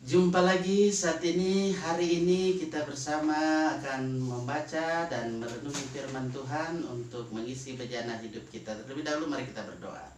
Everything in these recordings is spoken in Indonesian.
Jumpa lagi saat ini, hari ini kita bersama akan membaca dan merenungi firman Tuhan untuk mengisi bejana hidup kita. Terlebih dahulu mari kita berdoa.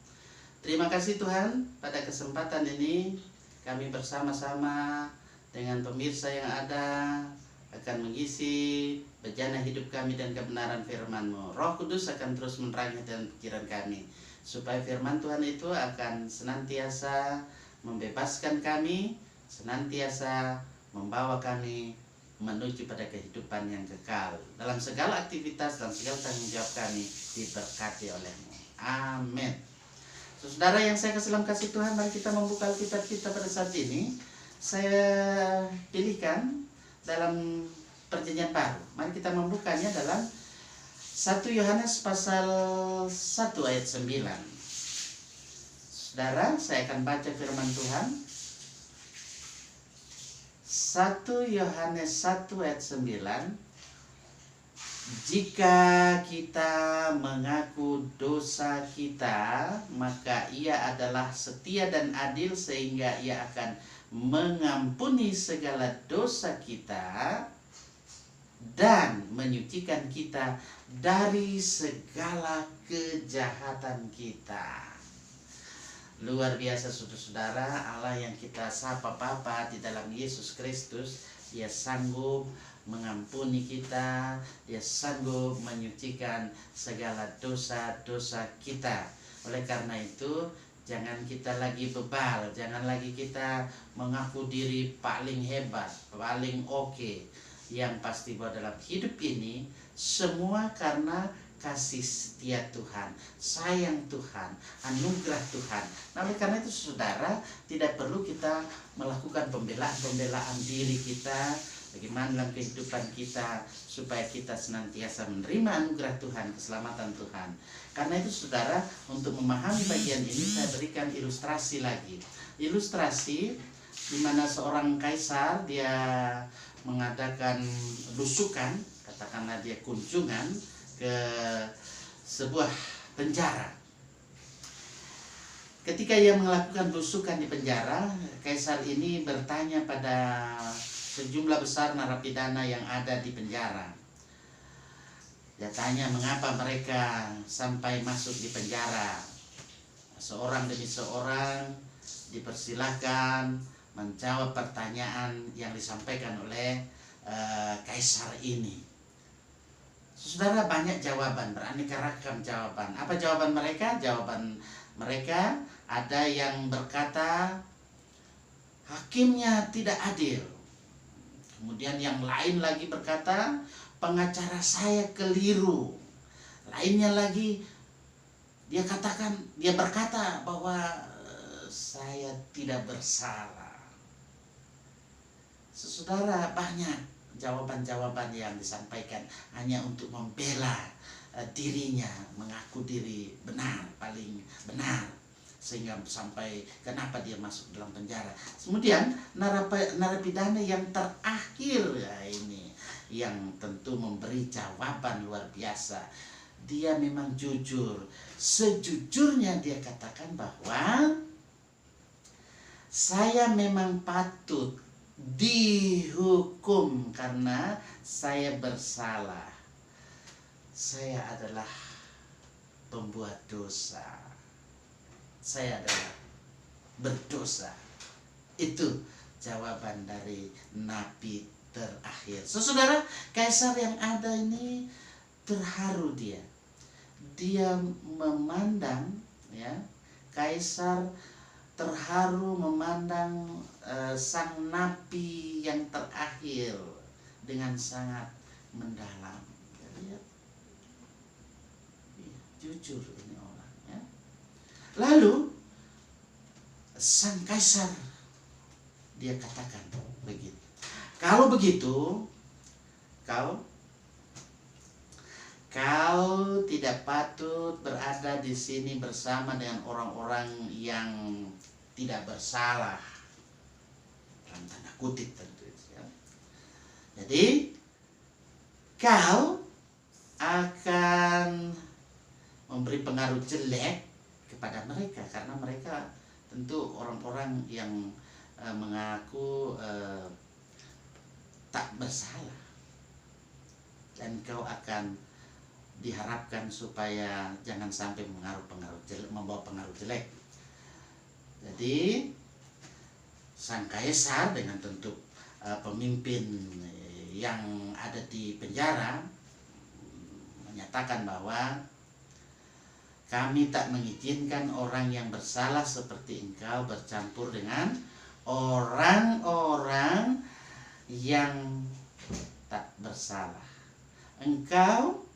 Terima kasih Tuhan, pada kesempatan ini kami bersama-sama dengan pemirsa yang ada akan mengisi bejana hidup kami dan kebenaran firman-Mu. Roh Kudus akan terus menerangi dan pikiran kami, supaya firman Tuhan itu akan senantiasa membebaskan kami, senantiasa membawa kami menuju pada kehidupan yang kekal. Dalam segala aktivitas, dalam segala tanggung jawab kami diberkati oleh-Mu. Amin. Saudara yang saya kasih dalam kasih Tuhan, mari kita membuka Alkitab kita pada saat ini. Saya pilihkan dalam Perjanjian Baru. Mari kita membukanya dalam 1 Yohanes pasal 1 ayat 9. Saudara, saya akan baca firman Tuhan. 1 Yohanes 1 ayat 9. Jika kita mengaku dosa kita, maka Ia adalah setia dan adil sehingga Ia akan mengampuni segala dosa kita dan menyucikan kita dari segala kejahatan kita. Luar biasa saudara-saudara, Allah yang kita sapa Bapa di dalam Yesus Kristus, Dia sanggup mengampuni kita, Dia sanggup menyucikan segala dosa-dosa kita. Oleh karena itu, jangan kita lagi bebal, jangan lagi kita mengaku diri paling hebat, paling oke. Yang pasti bahwa dalam hidup ini, semua karena kasih setia Tuhan, sayang Tuhan, anugerah Tuhan. Nah, oleh karena itu saudara, tidak perlu kita melakukan pembelaan diri kita, bagaimana dalam kehidupan kita, supaya kita senantiasa menerima anugerah Tuhan, keselamatan Tuhan. Karena itu saudara, untuk memahami bagian ini, saya berikan ilustrasi lagi. Ilustrasi di mana seorang kaisar, dia mengadakan lusukan, katakanlah dia kunjungan ke sebuah penjara. Ketika ia melakukan lusukan di penjara, kaisar ini bertanya pada sejumlah besar narapidana yang ada di penjara. Dia tanya mengapa mereka sampai masuk di penjara. Seorang demi seorang dipersilahkan menjawab pertanyaan yang disampaikan oleh kaisar ini. Saudara, banyak jawaban, beraneka ragam jawaban. Apa jawaban mereka? Jawaban mereka ada yang berkata hakimnya tidak adil. Kemudian yang lain lagi berkata pengacara saya keliru. Lainnya lagi dia berkata bahwa saya tidak bersalah. Saudara, banyak jawaban-jawaban yang disampaikan hanya untuk membela dirinya, mengaku diri benar, paling benar, sehingga sampai kenapa dia masuk dalam penjara. Kemudian narapidana yang terakhir ya ini yang tentu memberi jawaban luar biasa. Dia memang jujur, sejujurnya dia katakan bahwa saya memang patut dihukum karena saya bersalah. Saya adalah pembuat dosa. Saya adalah berdosa. Itu jawaban dari nabi terakhir. Saudara, kaisar yang ada ini terharu dia. Dia memandang ya, kaisar terharu memandang sang nabi yang terakhir dengan sangat mendalam. Lihat, jujur ini orang ya. Lalu sang kaisar dia katakan begitu. Kalau begitu, kau tidak patut berada di sini bersama dengan orang-orang yang tidak bersalah, dalam tanda kutip tentu ya. Jadi kau akan memberi pengaruh jelek kepada mereka, karena mereka tentu orang-orang yang mengaku tak bersalah, dan kau akan diharapkan supaya jangan sampai membawa pengaruh jelek. Jadi sang kaisar dengan tentu pemimpin yang ada di penjara menyatakan bahwa kami tak mengizinkan orang yang bersalah seperti engkau bercampur dengan orang-orang yang tak bersalah. Engkau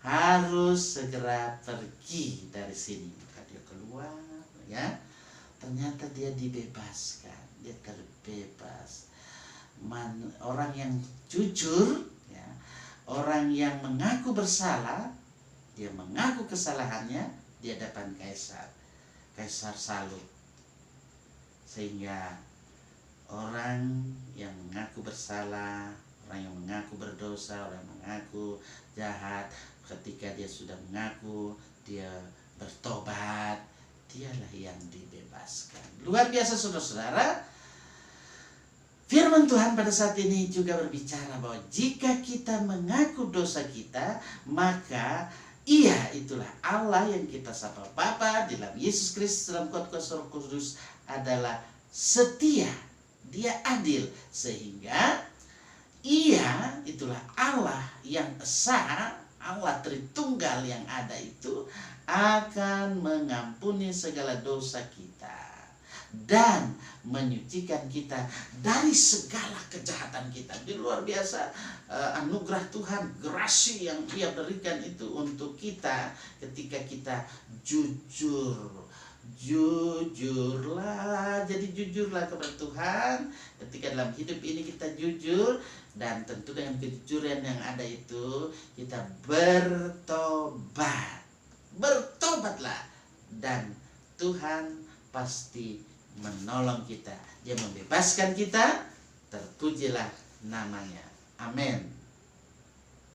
harus segera pergi dari sini. Maka dia keluar, ya. Ternyata dia dibebaskan, dia terbebas. Orang yang jujur, ya, orang yang mengaku bersalah, dia mengaku kesalahannya di hadapan kaisar. Kaisar salut. Sehingga orang yang mengaku bersalah, orang yang mengaku berdosa, orang yang mengaku jahat, ketika dia sudah mengaku, dia bertobat, dialah yang dibebaskan. Luar biasa saudara-saudara. Firman Tuhan pada saat ini juga berbicara bahwa jika kita mengaku dosa kita, maka Ia itulah Allah yang kita sapa Bapa dalam Yesus Kristus dalam kuasa Roh Kudus adalah setia. Dia adil, sehingga Ia itulah Allah yang esa, Allah Tritunggal yang ada itu akan mengampuni segala dosa kita dan menyucikan kita dari segala kejahatan kita. Di luar biasa anugerah Tuhan, grasi yang Ia berikan itu untuk kita ketika kita jujurlah, jadi jujurlah kepada Tuhan ketika dalam hidup ini kita jujur, dan tentu dengan kejujuran yang ada itu kita bertobatlah, dan Tuhan pasti menolong kita, Dia membebaskan kita, terpujilah namanya. Amin.